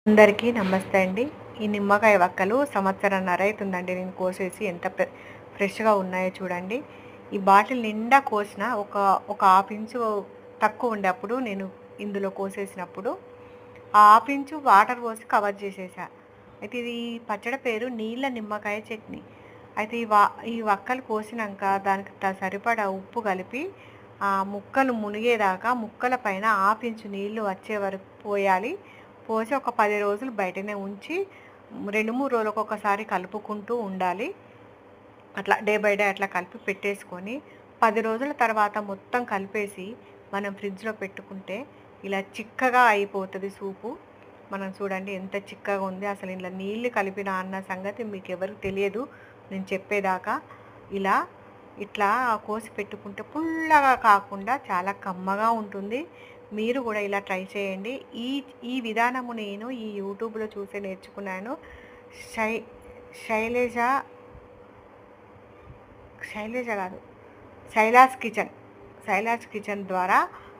అందరికీ నమస్తే అండి. ఈ నిమ్మకాయ వక్కలు సంవత్సరన్నర అయితుందండి నేను కోసేసి ఎంత ఫ్రెష్‌గా ఉన్నాయో చూడండి. ఈ బాటిల్ నిండా కోసిన ఒక హాఫ్ ఇంచు తక్కువ ఉండే అప్పుడు నేను ఇందులో కోసేసినప్పుడు, ఆ హాఫ్ ఇంచు వాటర్ పోసి కవర్ చేసేసా. అయితే ఇది పచ్చడి పేరు నీళ్ళ నిమ్మకాయ చట్నీ. అయితే ఈ వక్కలు కోసినంక దానికి సరిపడా ఉప్పు కలిపి ముక్కలు మునిగేదాకా ముక్కల పైన హాఫ్ ఇంచు నీళ్లు వచ్చే వరకు పోయాలి. పోసి ఒక 10 రోజులు బయటనే ఉంచి 2, 3 రోజులకు ఒకసారి కలుపుకుంటూ ఉండాలి. అట్లా డే బై డే అట్లా కలిపి పెట్టేసుకొని 10 రోజుల తర్వాత మొత్తం కలిపేసి మనం ఫ్రిడ్జ్‌లో పెట్టుకుంటే ఇలా చిక్కగా అయిపోతది సూపు. మనం చూడండి ఎంత చిక్కగా ఉంది. అసలు ఇందులో నీళ్లు కలిపినా అన్న సంగతి మీకెవరికీ తెలియదు నేను చెప్పేదాకా. ఇలా ఇట్లా కోసి పెట్టుకుంటే పుల్లగా కాకుండా చాలా కమ్మగా ఉంటుంది. మీరు కూడా ఇలా ట్రై చేయండి. ఈ ఈ విధానము నేను ఈ యూట్యూబ్‌లో చూసే నేర్చుకున్నాను. శై శైలజ శైలజ కాదు. శైలాస్ కిచెన్. శైలాస్ కిచెన్ ద్వారా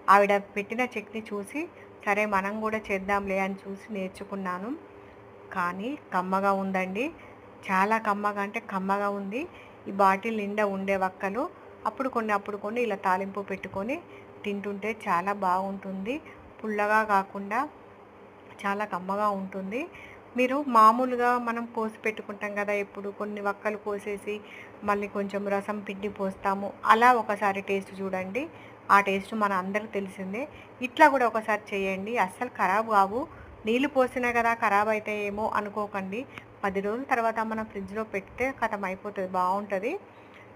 ఆవిడ పెట్టిన చట్నీ చూసి, సరే మనం కూడా చేద్దాంలే అని చూసి నేర్చుకున్నాను. కానీ కమ్మగా ఉందండి. చాలా కమ్మగా అంటే కమ్మగా ఉంది. ఈ బాటిల్ నిండా ఉండే వక్కలు అప్పుడు కొన్ని ఇలా తాలింపు పెట్టుకొని తింటుంటే చాలా బాగుంటుంది. పుల్లగా కాకుండా చాలా కమ్మగా ఉంటుంది. మీరు మామూలుగా మనం కోసి పెట్టుకుంటాం కదా! ఎప్పుడు కొన్ని వక్కలు కోసేసి మళ్ళీ కొంచెం రసం పిండి పోస్తాము. అలా ఒకసారి టేస్ట్ చూడండి. ఆ టేస్ట్ మన అందరికి తెలిసిందే. ఇట్లా కూడా ఒకసారి చేయండి. అస్సలు ఖరాబ్ కావు. నీళ్ళు పోసినా కదా ఖరాబ్ అయితాయేమో అనుకోకండి. 10 రోజుల తర్వాత మనం ఫ్రిడ్జ్‌లో పెడితే ఖతం అయిపోతది. బావుంటది.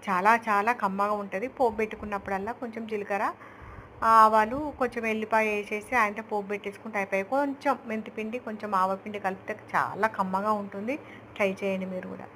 చాలా చాలా కమ్మగా ఉంటది. పోపు పెట్టుకున్నప్పుడల్లా కొంచెం జీలకర్ర, ఆవాలు, కొంచెం ఎల్లిపాయ ఏసేసి ఆయనతో పోపు పెట్టేసుకుంటే అయిపాయే. కొంచెం మెంతిపిండి, కొంచెం ఆవపిండి కలిపితే చాలా కమ్మగా ఉంటుంది. ట్రై చేయండి మీరు కూడా.